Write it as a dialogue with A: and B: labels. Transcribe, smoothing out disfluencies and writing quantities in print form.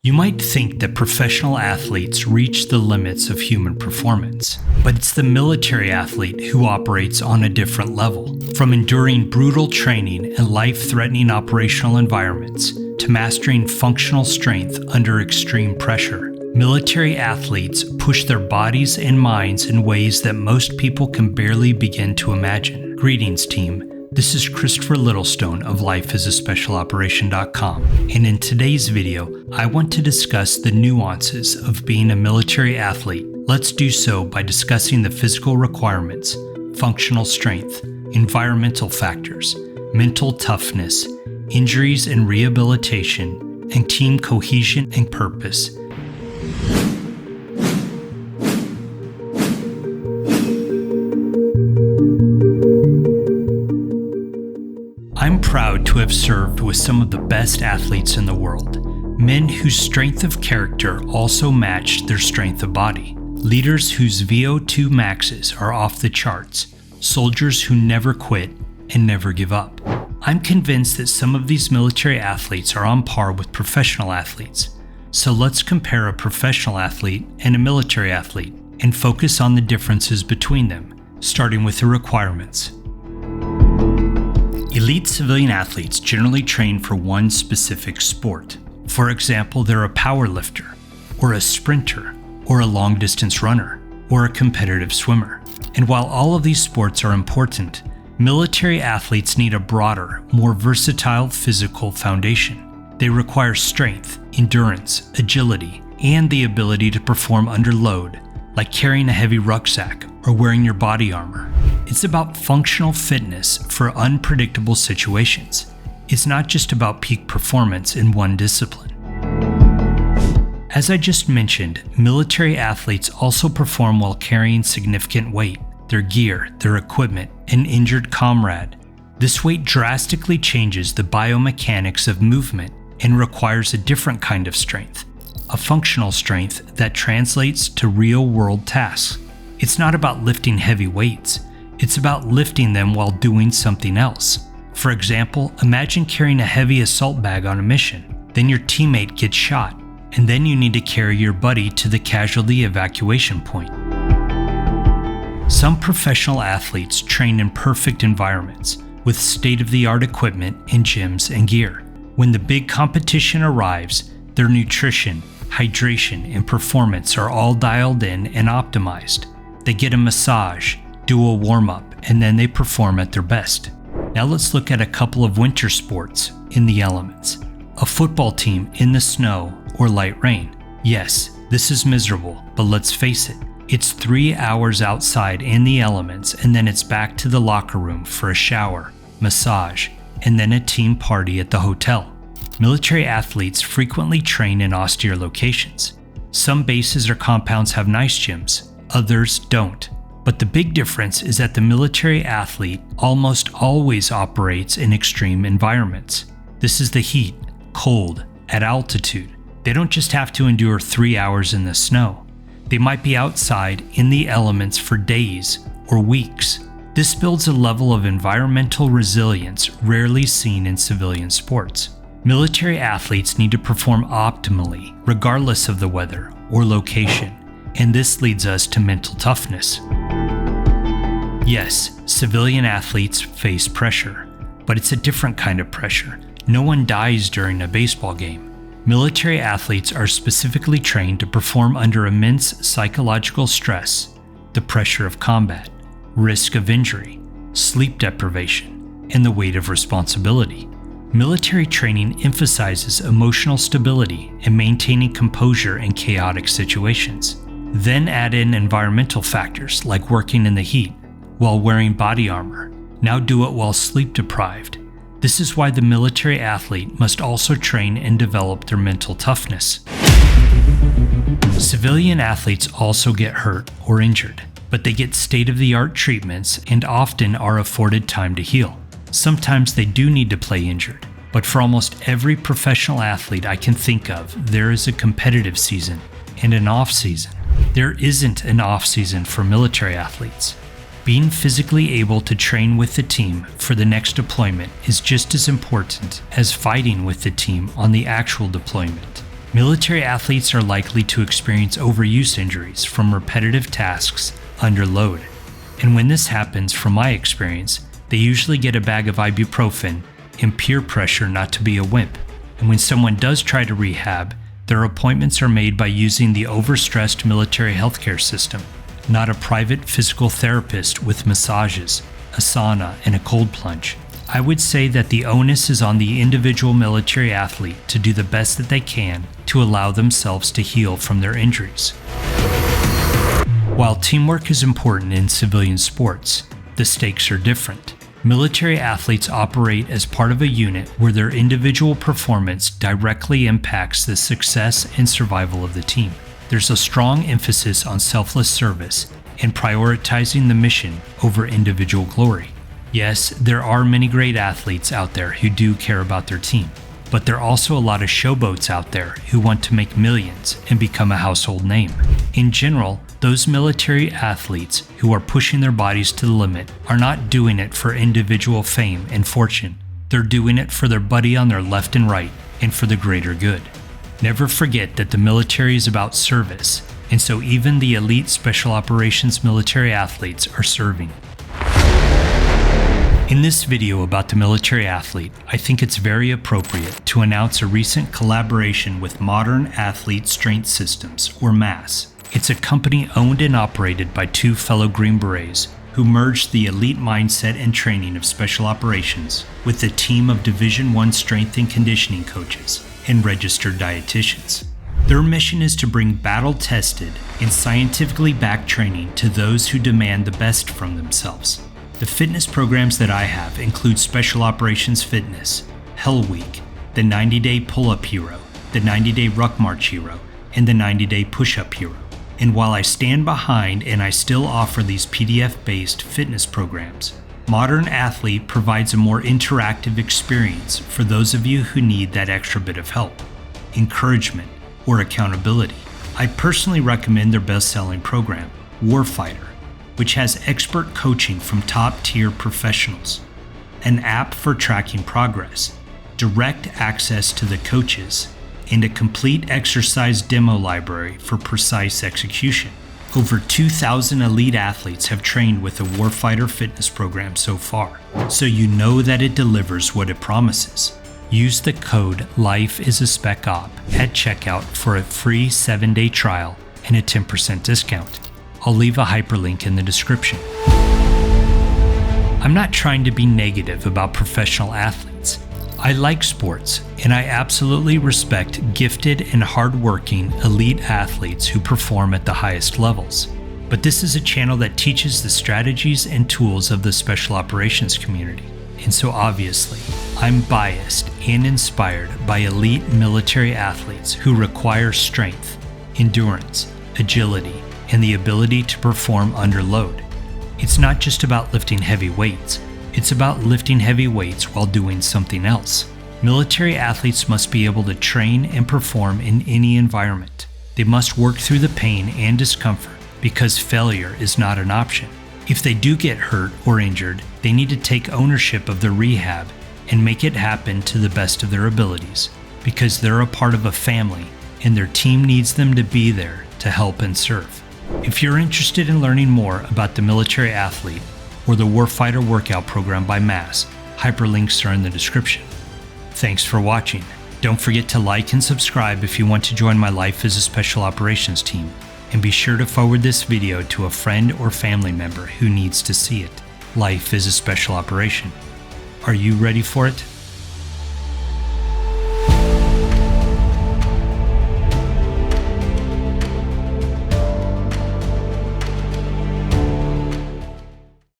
A: You might think that professional athletes reach the limits of human performance, but it's the military athlete who operates on a different level. From enduring brutal training and life-threatening operational environments to mastering functional strength under extreme pressure, military athletes push their bodies and minds in ways that most people can barely begin to imagine. Greetings, team. This is Christopher Littlestone of LifeAsASpecialOperation.com, and in today's video, I want to discuss the nuances of being a military athlete. Let's do so by discussing the physical requirements, functional strength, environmental factors, mental toughness, injuries and rehabilitation, and team cohesion and purpose. I'm proud to have served with some of the best athletes in the world, men whose strength of character also matched their strength of body, leaders whose VO2 maxes are off the charts, soldiers who never quit and never give up. I'm convinced that some of these military athletes are on par with professional athletes. So let's compare a professional athlete and a military athlete and focus on the differences between them, starting with the requirements. Elite civilian athletes generally train for one specific sport. For example, they're a power lifter, or a sprinter, or a long-distance runner, or a competitive swimmer. And while all of these sports are important, military athletes need a broader, more versatile physical foundation. They require strength, endurance, agility, and the ability to perform under load, like carrying a heavy rucksack or wearing your body armor. It's about functional fitness for unpredictable situations. It's not just about peak performance in one discipline. As I just mentioned, military athletes also perform while carrying significant weight, their gear, their equipment, an injured comrade. This weight drastically changes the biomechanics of movement and requires a different kind of strength, a functional strength that translates to real-world tasks. It's not about lifting heavy weights. It's about lifting them while doing something else. For example, imagine carrying a heavy assault bag on a mission. Then your teammate gets shot, and then you need to carry your buddy to the casualty evacuation point. Some professional athletes train in perfect environments, with state-of-the-art equipment in gyms and gear. When the big competition arrives, their nutrition, hydration, and performance are all dialed in and optimized. They get a massage, do a warm-up, and then they perform at their best. Now let's look at a couple of winter sports in the elements. A football team in the snow or light rain. Yes, this is miserable, but let's face it, it's 3 hours outside in the elements, and then it's back to the locker room for a shower, massage, and then a team party at the hotel. Military athletes frequently train in austere locations. Some bases or compounds have nice gyms, others don't. But the big difference is that the military athlete almost always operates in extreme environments. This is the heat, cold, at altitude. They don't just have to endure 3 hours in the snow. They might be outside in the elements for days or weeks. This builds a level of environmental resilience rarely seen in civilian sports. Military athletes need to perform optimally, regardless of the weather or location, and this leads us to mental toughness. Yes, civilian athletes face pressure, but it's a different kind of pressure. No one dies during a baseball game. Military athletes are specifically trained to perform under immense psychological stress, the pressure of combat, risk of injury, sleep deprivation, and the weight of responsibility. Military training emphasizes emotional stability and maintaining composure in chaotic situations. Then add in environmental factors like working in the heat while wearing body armor. Now do it while sleep deprived. This is why the military athlete must also train and develop their mental toughness. Civilian athletes also get hurt or injured, but they get state-of-the-art treatments and often are afforded time to heal. Sometimes they do need to play injured, but for almost every professional athlete I can think of, there is a competitive season and an off-season. There isn't an off-season for military athletes. Being physically able to train with the team for the next deployment is just as important as fighting with the team on the actual deployment. Military athletes are likely to experience overuse injuries from repetitive tasks under load. And when this happens, from my experience, they usually get a bag of ibuprofen and peer pressure not to be a wimp. And when someone does try to rehab, their appointments are made by using the overstressed military healthcare system, not a private physical therapist with massages, a sauna, and a cold plunge. I would say that the onus is on the individual military athlete to do the best that they can to allow themselves to heal from their injuries. While teamwork is important in civilian sports, the stakes are different. Military athletes operate as part of a unit where their individual performance directly impacts the success and survival of the team. There's a strong emphasis on selfless service and prioritizing the mission over individual glory. Yes, there are many great athletes out there who do care about their team, but there are also a lot of showboats out there who want to make millions and become a household name. In general, those military athletes who are pushing their bodies to the limit are not doing it for individual fame and fortune. They're doing it for their buddy on their left and right and for the greater good. Never forget that the military is about service, and so even the elite special operations military athletes are serving. In this video about the military athlete, I think it's very appropriate to announce a recent collaboration with Modern Athlete Strength Systems, or MASS. It's a company owned and operated by two fellow Green Berets who merged the elite mindset and training of special operations with a team of Division I strength and conditioning coaches and registered dietitians. Their mission is to bring battle-tested and scientifically backed training to those who demand the best from themselves. The fitness programs that I have include Special Operations Fitness, Hell Week, the 90-Day Pull-Up Hero, the 90-Day Ruck March Hero, and the 90-Day Push-Up Hero. And while I stand behind and I still offer these PDF-based fitness programs, Modern Athlete provides a more interactive experience for those of you who need that extra bit of help, encouragement, or accountability. I personally recommend their best-selling program, WARFIGHTER, which has expert coaching from top-tier professionals, an app for tracking progress, direct access to the coaches, and a complete exercise demo library for precise execution. Over 2,000 elite athletes have trained with the WARFIGHTER fitness program so far, so you know that it delivers what it promises. Use the code LIFEISASPECOP at checkout for a free 7-day trial and a 10% discount. I'll leave a hyperlink in the description. I'm not trying to be negative about professional athletes. I like sports, and I absolutely respect gifted and hardworking elite athletes who perform at the highest levels. But this is a channel that teaches the strategies and tools of the special operations community. And so obviously, I'm biased and inspired by elite military athletes who require strength, endurance, agility, and the ability to perform under load. It's not just about lifting heavy weights, it's about lifting heavy weights while doing something else. Military athletes must be able to train and perform in any environment. They must work through the pain and discomfort because failure is not an option. If they do get hurt or injured, they need to take ownership of their rehab and make it happen to the best of their abilities because they're a part of a family and their team needs them to be there to help and serve. If you're interested in learning more about the military athlete or the WARFIGHTER workout program by MASS, hyperlinks are in the description. Thanks for watching. Don't forget to like and subscribe if you want to join my Life as a Special Operations team, and be sure to forward this video to a friend or family member who needs to see it. Life is a special operation. Are you ready for it?